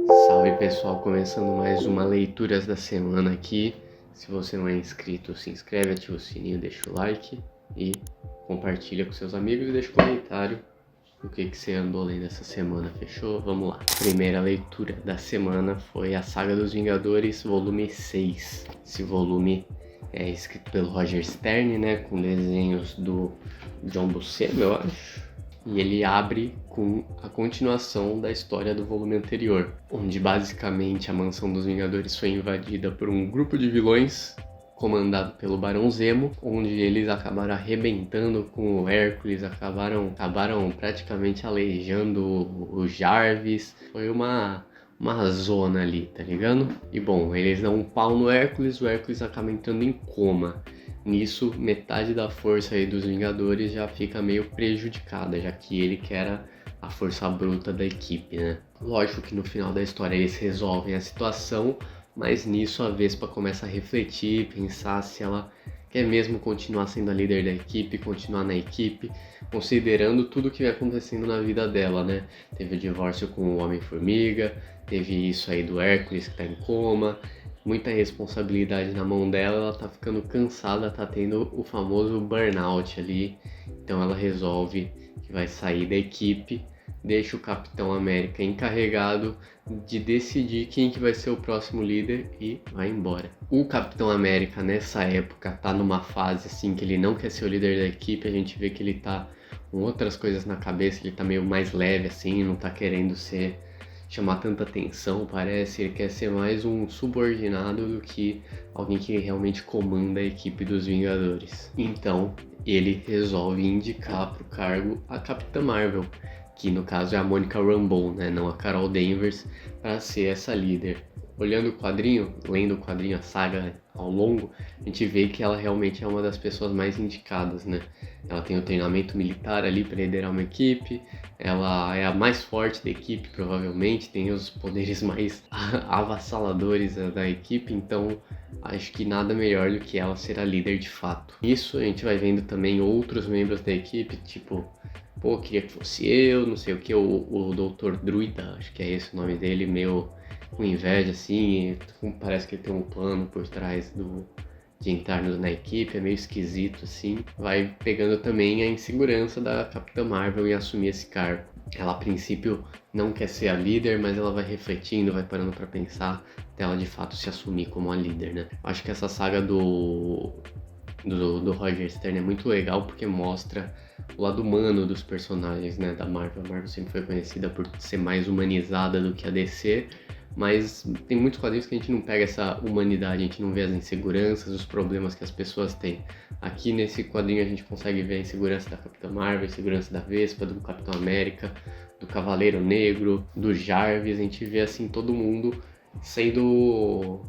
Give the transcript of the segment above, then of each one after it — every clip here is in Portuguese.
Salve pessoal, começando mais uma Leituras da Semana aqui. Se você não é inscrito, se inscreve, ativa o sininho, deixa o like e compartilha com seus amigos e deixa um comentário o que você andou lendo essa semana, fechou? Vamos lá. Primeira leitura da semana foi a Saga dos Vingadores, volume 6. Esse volume é escrito pelo Roger Stern, né, com desenhos do John Buscema, eu acho. E ele abre com a continuação da história do volume anterior, onde basicamente a Mansão dos Vingadores foi invadida por um grupo de vilões comandado pelo Barão Zemo, onde eles acabaram arrebentando com o Hércules, acabaram praticamente aleijando o Jarvis. Foi uma zona ali, tá ligado? E bom, eles dão um pau no Hércules, o Hércules acaba entrando em coma. Nisso, metade da força aí dos Vingadores já fica meio prejudicada, já que ele que era a força bruta da equipe, né? Lógico que no final da história eles resolvem a situação, mas nisso a Vespa começa a refletir, pensar se ela quer mesmo continuar sendo a líder da equipe, continuar na equipe, considerando tudo que vem acontecendo na vida dela, né? Teve o divórcio com o Homem-Formiga, teve isso aí do Hércules que tá em coma, muita responsabilidade na mão dela, ela tá ficando cansada, tá tendo o famoso burnout ali, então ela resolve que vai sair da equipe, deixa o Capitão América encarregado de decidir quem que vai ser o próximo líder e vai embora. O Capitão América nessa época tá numa fase assim que ele não quer ser o líder da equipe, a gente vê que ele tá com outras coisas na cabeça, ele tá meio mais leve assim, não tá querendo chamar tanta atenção, parece, ele quer ser mais um subordinado do que alguém que realmente comanda a equipe dos Vingadores. Então, ele resolve indicar para o cargo a Capitã Marvel, que no caso é a Monica Rambeau, né, não a Carol Danvers, para ser essa líder. Olhando o quadrinho, lendo o quadrinho, a saga ao longo, a gente vê que ela realmente é uma das pessoas mais indicadas, né? Ela tem o treinamento militar ali para liderar uma equipe, ela é a mais forte da equipe, provavelmente, tem os poderes mais avassaladores da equipe, então acho que nada melhor do que ela ser a líder de fato. Isso a gente vai vendo também outros membros da equipe, tipo, pô, queria que fosse eu, não sei o que, o Dr. Druida, acho que é esse o nome dele, meio com inveja, assim, parece que ele tem um plano por trás de entrar na equipe, é meio esquisito, assim. Vai pegando também a insegurança da Capitã Marvel em assumir esse cargo. Ela, a princípio, não quer ser a líder, mas ela vai refletindo, vai parando pra pensar até ela, de fato, se assumir como a líder, né? Acho que essa saga do Roger Stern é muito legal porque mostra o lado humano dos personagens, né, da Marvel. A Marvel sempre foi conhecida por ser mais humanizada do que a DC, mas tem muitos quadrinhos que a gente não pega essa humanidade, a gente não vê as inseguranças, os problemas que as pessoas têm. Aqui nesse quadrinho a gente consegue ver a insegurança da Capitã Marvel, a insegurança da Vespa, do Capitão América, do Cavaleiro Negro, do Jarvis, a gente vê assim todo mundo sendo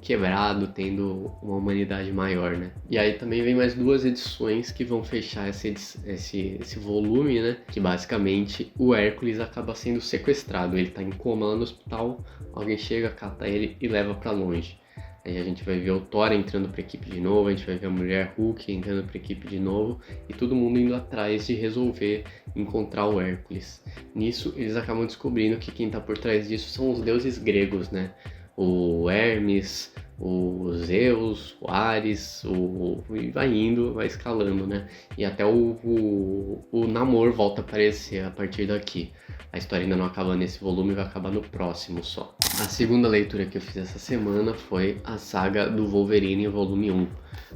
quebrado, tendo uma humanidade maior, né? E aí também vem mais duas edições que vão fechar esse volume, né? Que basicamente o Hércules acaba sendo sequestrado, ele tá em coma lá no hospital, alguém chega, cata ele e leva pra longe. Aí a gente vai ver o Thor entrando pra equipe de novo, a gente vai ver a Mulher Hulk entrando pra equipe de novo e todo mundo indo atrás de resolver encontrar o Hércules. Nisso eles acabam descobrindo que quem tá por trás disso são os deuses gregos, né? O Hermes, o Zeus, o Ares, e vai indo, vai escalando, né? E até o Namor volta a aparecer a partir daqui. A história ainda não acaba nesse volume, vai acabar no próximo só. A segunda leitura que eu fiz essa semana foi a saga do Wolverine, volume 1.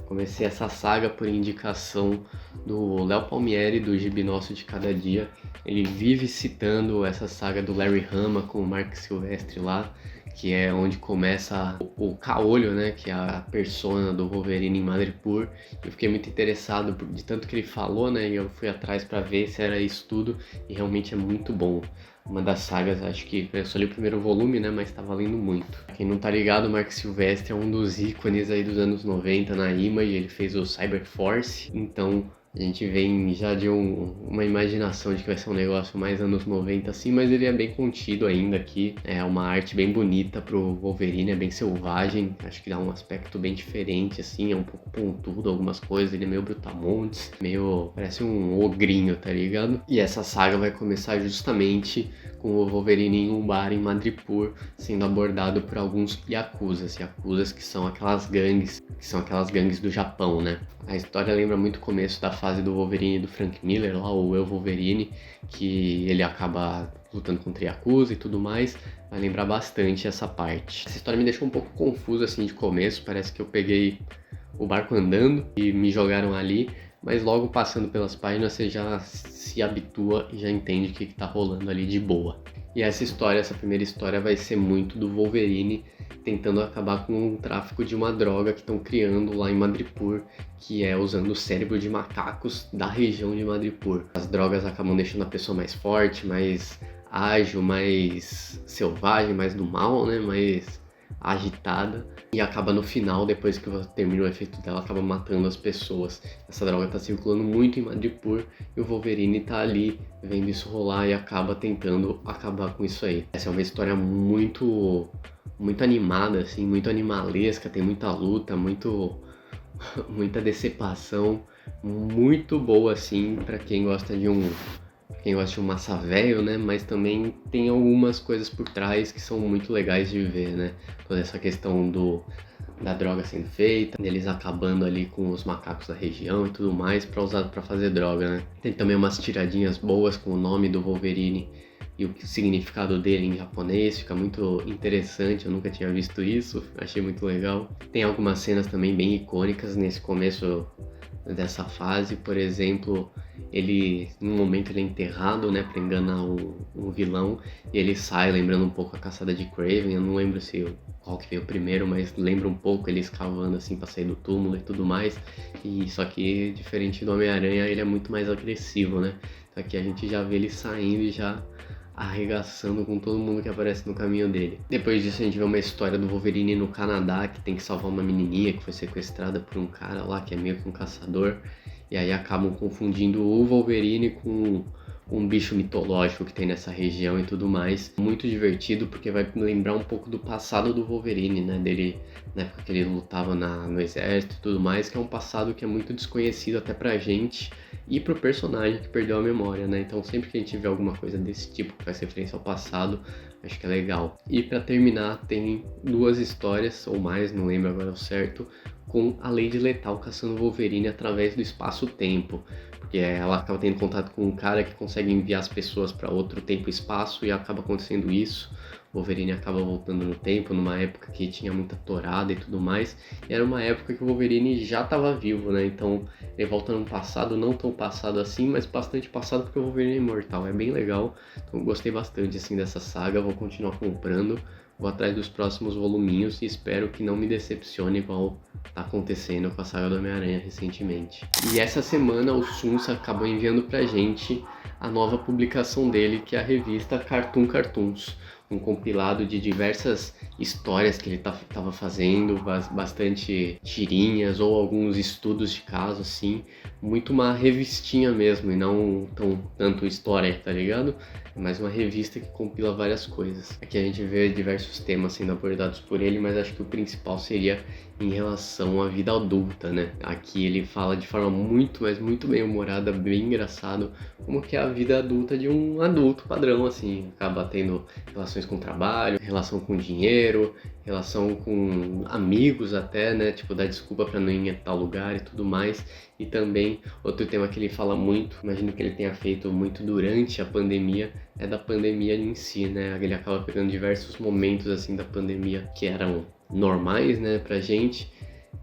Comecei essa saga por indicação do Léo Palmieri, do Gibi Nosso de Cada Dia. Ele vive citando essa saga do Larry Hama com o Mark Silvestre lá, que é onde começa o Caolho, né, que é a persona do Wolverine em Madripoor. Eu fiquei muito interessado de tanto que ele falou, né, e eu fui atrás para ver se era isso tudo, e realmente é muito bom. Uma das sagas, acho que eu só li o primeiro volume, né, mas tá valendo muito. Quem não tá ligado, o Mark Silvestre é um dos ícones aí dos anos 90 na Image, ele fez o Cyberforce, então a gente vem já de uma imaginação de que vai ser um negócio mais anos 90 assim, mas ele é bem contido ainda aqui. É uma arte bem bonita pro Wolverine, é bem selvagem, acho que dá um aspecto bem diferente assim, é um pouco pontudo algumas coisas, ele é meio brutamontes, meio parece um ogrinho, tá ligado? E essa saga vai começar justamente com o Wolverine em um bar em Madripoor, sendo abordado por alguns yakuzas que são aquelas gangues do Japão, né? A história lembra muito o começo da fase do Wolverine do Frank Miller, lá o Eu Wolverine, que ele acaba lutando contra yakuza e tudo mais. Vai lembrar bastante essa parte. Essa história me deixou um pouco confuso assim de começo, parece que eu peguei o barco andando e me jogaram ali, mas logo passando pelas páginas você já se habitua e já entende o que tá rolando ali de boa. E essa primeira história vai ser muito do Wolverine tentando acabar com o tráfico de uma droga que estão criando lá em Madripoor, que é usando o cérebro de macacos da região de Madripoor. As drogas acabam deixando a pessoa mais forte, mais ágil, mais selvagem, mais do mal, né? Mais agitada, e acaba no final, depois que termina o efeito dela, acaba matando as pessoas. Essa droga tá circulando muito em Madripoor e o Wolverine tá ali vendo isso rolar e acaba tentando acabar com isso aí. Essa é uma história muito animada, assim, muito animalesca, tem muita luta, muita decepção, muito boa assim para quem gosta de um massa velho, né? Mas também tem algumas coisas por trás que são muito legais de ver, né? Toda essa questão da droga sendo feita, deles acabando ali com os macacos da região e tudo mais para usar para fazer droga, né? Tem também umas tiradinhas boas com o nome do Wolverine e o significado dele em japonês, fica muito interessante, eu nunca tinha visto isso, achei muito legal. Tem algumas cenas também bem icônicas nesse começo dessa fase, por exemplo, num momento ele é enterrado, né, pra enganar um vilão, e ele sai lembrando um pouco a caçada de Kraven. Eu não lembro qual que veio primeiro, mas lembra um pouco ele escavando assim pra sair do túmulo e tudo mais, e só que diferente do Homem-Aranha, ele é muito mais agressivo, né, então aqui a gente já vê ele saindo e já arregaçando com todo mundo que aparece no caminho dele. Depois disso a gente vê uma história do Wolverine no Canadá, que tem que salvar uma menininha que foi sequestrada por um cara lá que é meio que um caçador, e aí acabam confundindo o Wolverine com um bicho mitológico que tem nessa região e tudo mais. Muito divertido porque vai lembrar um pouco do passado do Wolverine, né, dele na época que ele lutava no exército e tudo mais, que é um passado que é muito desconhecido até pra gente e pro personagem que perdeu a memória, né? Então sempre que a gente vê alguma coisa desse tipo que faz referência ao passado, acho que é legal. E pra terminar, tem duas histórias, ou mais, não lembro agora o certo, com a Lady Lethal caçando o Wolverine através do espaço-tempo. Porque ela acaba tendo contato com um cara que consegue enviar as pessoas para outro tempo e espaço e acaba acontecendo isso. O Wolverine acaba voltando no tempo, numa época que tinha muita tourada e tudo mais. E era uma época que o Wolverine já estava vivo, né? Então ele volta num passado, não tão passado assim, mas bastante passado porque o Wolverine é imortal. É bem legal. Então eu gostei bastante assim dessa saga, vou continuar comprando. Vou atrás dos próximos voluminhos e espero que não me decepcione igual tá acontecendo com a saga do Homem-Aranha recentemente. E essa semana o Sunsa acabou enviando pra gente a nova publicação dele, que é a revista Cartoon Cartoons, um compilado de diversas histórias que ele tava fazendo, bastante tirinhas ou alguns estudos de caso, assim, muito uma revistinha mesmo e não tanto história, tá ligado? É mais uma revista que compila várias coisas. Aqui a gente vê diversos temas sendo abordados por ele, mas acho que o principal seria em relação à vida adulta, né? Aqui ele fala de forma muito, mas muito bem humorada, bem engraçado, como que é a vida adulta de um adulto padrão, assim, acaba tendo relações com o trabalho, relação com dinheiro, relação com amigos até, né? Tipo, dar desculpa pra não ir a tal lugar e tudo mais. E também, outro tema que ele fala muito, imagino que ele tenha feito muito durante a pandemia, é da pandemia em si, né? Ele acaba pegando diversos momentos, assim, da pandemia que eram normais, né, pra gente,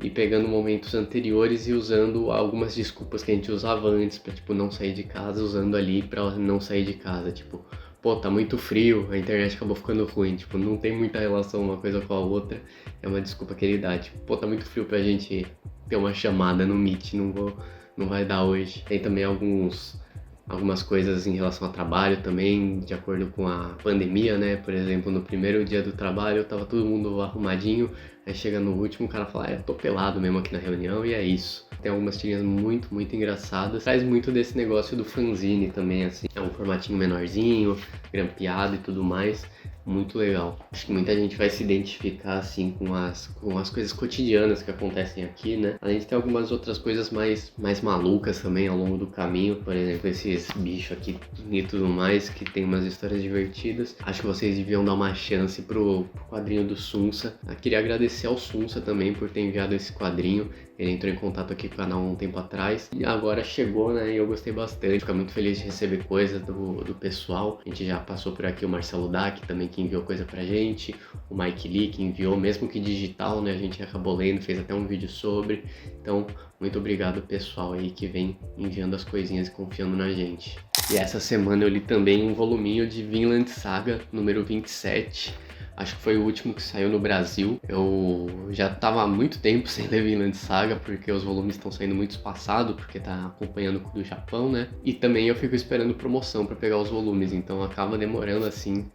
e pegando momentos anteriores e usando algumas desculpas que a gente usava antes pra, tipo, não sair de casa, usando ali pra não sair de casa, tipo, pô, tá muito frio, a internet acabou ficando ruim, tipo, não tem muita relação uma coisa com a outra, é uma desculpa que ele dá, tipo, pô, tá muito frio pra gente ter uma chamada no Meet, não vai dar hoje. Tem também algumas coisas em relação ao trabalho também, de acordo com a pandemia, né? Por exemplo, no primeiro dia do trabalho, tava todo mundo arrumadinho, aí chega no último, o cara fala, eu tô pelado mesmo aqui na reunião, e é isso. Tem algumas tirinhas muito, muito engraçadas. Traz muito desse negócio do fanzine também, assim. É um formatinho menorzinho, grampeado e tudo mais. muito legal. Acho que muita gente vai se identificar assim com as coisas cotidianas que acontecem aqui, né? Além de ter algumas outras coisas mais malucas também ao longo do caminho, por exemplo, esses bichos aqui e tudo mais, que tem umas histórias divertidas. Acho que vocês deviam dar uma chance pro quadrinho do Sunsa. Eu queria agradecer ao Sunsa também por ter enviado esse quadrinho. Ele entrou em contato aqui com o canal há um tempo atrás e agora chegou, né? E eu gostei bastante. Fico muito feliz de receber coisas do pessoal. A gente já passou por aqui o Marcelo Dac também, que enviou coisa pra gente. O Mike Lee, que enviou, mesmo que digital, né? A gente acabou lendo, fez até um vídeo sobre. Então, muito obrigado pessoal aí que vem enviando as coisinhas e confiando na gente. E essa semana eu li também um voluminho de Vinland Saga, número 27. Acho que foi o último que saiu no Brasil. Eu já tava há muito tempo sem ler Vinland Saga, porque os volumes estão saindo muito espaçados, porque tá acompanhando o do Japão, né? E também eu fico esperando promoção para pegar os volumes, então acaba demorando assim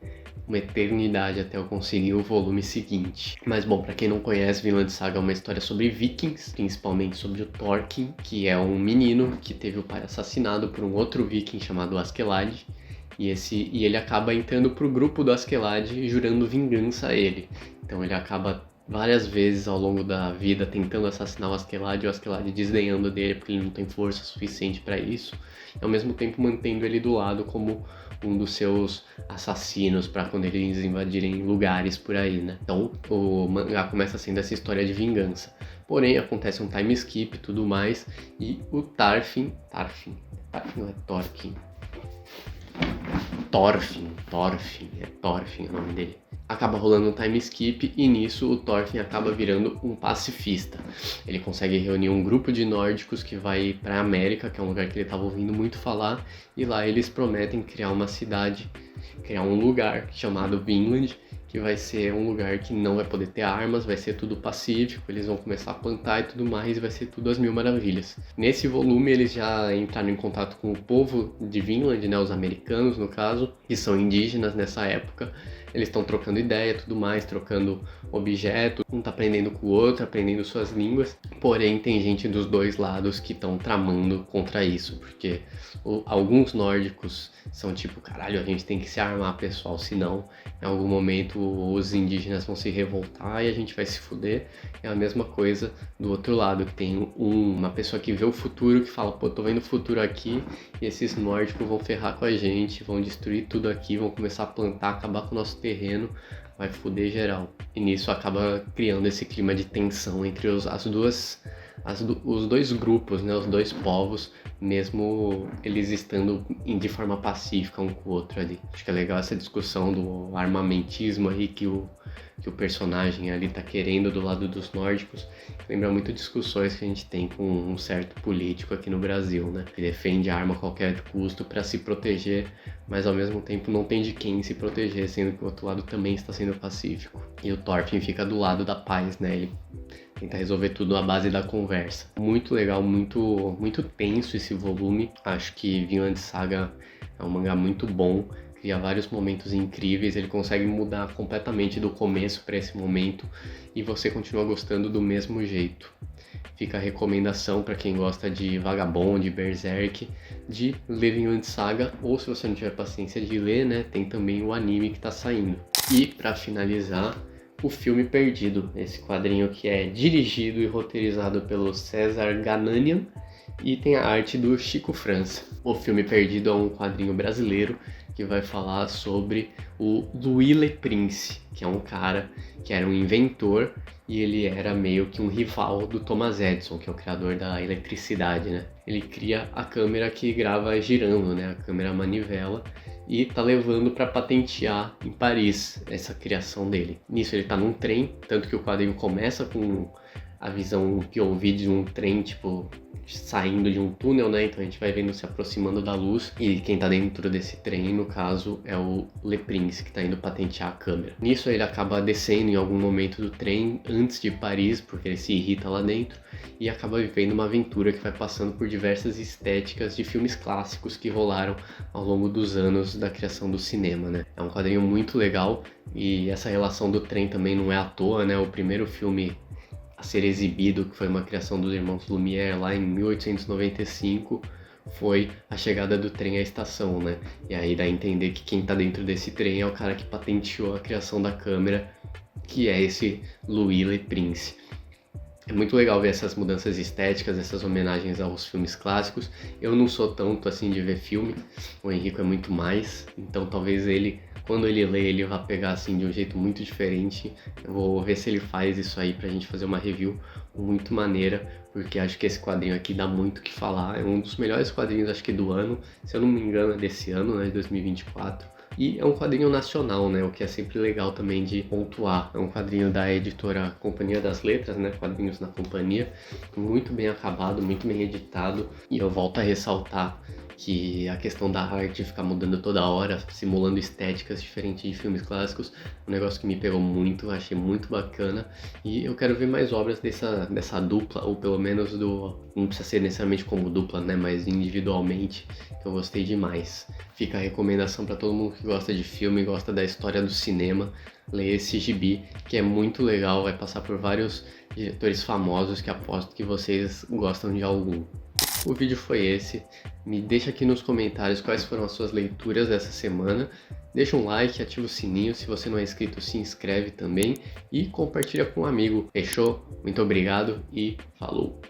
uma eternidade até eu conseguir o volume seguinte. Mas bom, para quem não conhece, Vinland Saga é uma história sobre vikings, principalmente sobre o Thorkin, que é um menino que teve o pai assassinado por um outro viking chamado Askeladd. E ele acaba entrando pro grupo do Askeladd jurando vingança a ele. Então ele acaba várias vezes ao longo da vida tentando assassinar o Askeladd e o Askeladd desdenhando dele porque ele não tem força suficiente para isso. E ao mesmo tempo mantendo ele do lado como um dos seus assassinos para quando eles invadirem lugares por aí, né? Então o mangá começa sendo essa história de vingança. Porém acontece um time skip e tudo mais e o Thorfinn não é Thorkin. Thorfinn é o nome dele. Acaba rolando um time skip e nisso o Thorfinn acaba virando um pacifista. Ele consegue reunir um grupo de nórdicos que vai pra América, que é um lugar que ele estava ouvindo muito falar, e lá eles prometem criar uma cidade, criar um lugar chamado Vinland, que vai ser um lugar que não vai poder ter armas, vai ser tudo pacífico, eles vão começar a plantar e tudo mais, e vai ser tudo às mil maravilhas. Nesse volume eles já entraram em contato com o povo de Vinland, né, os americanos no caso, que são indígenas nessa época. Eles estão trocando ideia, tudo mais, trocando objetos, um tá aprendendo com o outro, aprendendo suas línguas. Porém, tem gente dos dois lados que estão tramando contra isso, porque alguns nórdicos são tipo, caralho, a gente tem que se armar, pessoal, senão em algum momento os indígenas vão se revoltar e a gente vai se fuder. É a mesma coisa do outro lado, que tem uma pessoa que vê o futuro, que fala, pô, tô vendo o futuro aqui e esses nórdicos vão ferrar com a gente, vão destruir tudo aqui, vão começar a plantar, acabar com o nosso terreno, vai fuder geral. E nisso acaba criando esse clima de tensão entre os dois grupos, né, os dois povos, mesmo eles estando de forma pacífica um com o outro ali. Acho que é legal essa discussão do armamentismo aí que o personagem ali tá querendo do lado dos nórdicos. Lembra muito discussões que a gente tem com um certo político aqui no Brasil, né? Que defende a arma a qualquer custo para se proteger, mas ao mesmo tempo não tem de quem se proteger, sendo que o outro lado também está sendo pacífico. E o Thorfinn fica do lado da paz, né? Ele tenta resolver tudo à base da conversa. Muito legal, muito tenso esse volume. Acho que Vinland Saga é um mangá muito bom, cria vários momentos incríveis, ele consegue mudar completamente do começo para esse momento e você continua gostando do mesmo jeito. Fica a recomendação para quem gosta de Vagabond, Berserk, de ler Vinland Saga, ou se você não tiver paciência de ler, né, tem também o anime que tá saindo. E para finalizar, o Filme Perdido, esse quadrinho que é dirigido e roteirizado pelo César Gananian e tem a arte do Chico França. O Filme Perdido é um quadrinho brasileiro que vai falar sobre o Louis Le Prince, que é um cara que era um inventor e ele era meio que um rival do Thomas Edison, que é o criador da eletricidade, né? Ele cria a câmera que grava girando, né? A câmera manivela, e tá levando para patentear em Paris essa criação dele. Nisso ele tá num trem, tanto que o quadrinho começa com a visão que eu vi de um trem, tipo, saindo de um túnel, né? Então a gente vai vendo se aproximando da luz e quem tá dentro desse trem, no caso, é o Le Prince, que tá indo patentear a câmera. Nisso ele acaba descendo em algum momento do trem antes de Paris, porque ele se irrita lá dentro e acaba vivendo uma aventura que vai passando por diversas estéticas de filmes clássicos que rolaram ao longo dos anos da criação do cinema, né? É um quadrinho muito legal e essa relação do trem também não é à toa, né? O primeiro filme a ser exibido, que foi uma criação dos irmãos Lumière lá em 1895, foi a chegada do trem à estação, né? E aí dá a entender que quem tá dentro desse trem é o cara que patenteou a criação da câmera, que é esse Louis Le Prince. É muito legal ver essas mudanças estéticas, essas homenagens aos filmes clássicos. Eu não sou tanto assim de ver filme, o Henrico é muito mais, então talvez ele, quando ele lê, ele vá pegar assim de um jeito muito diferente. Eu vou ver se ele faz isso aí pra gente fazer uma review muito maneira, porque acho que esse quadrinho aqui dá muito o que falar. É um dos melhores quadrinhos, acho que do ano, se eu não me engano é desse ano, né, de 2024. E é um quadrinho nacional, né? O que é sempre legal também de pontuar. É um quadrinho da editora Companhia das Letras, né? Quadrinhos na Companhia. Muito bem acabado, muito bem editado. E eu volto a ressaltar que a questão da arte ficar mudando toda hora, simulando estéticas diferentes de filmes clássicos, um negócio que me pegou muito, achei muito bacana. E eu quero ver mais obras dessa dupla, ou pelo menos não precisa ser necessariamente como dupla, né? Mas individualmente, que eu gostei demais. Fica a recomendação para todo mundo que gosta de filme, gosta da história do cinema, ler esse gibi, que é muito legal, vai passar por vários diretores famosos que aposto que vocês gostam de algum. O vídeo foi esse, me deixa aqui nos comentários quais foram as suas leituras dessa semana, deixa um like, ativa o sininho, se você não é inscrito se inscreve também e compartilha com um amigo, fechou? Muito obrigado e falou!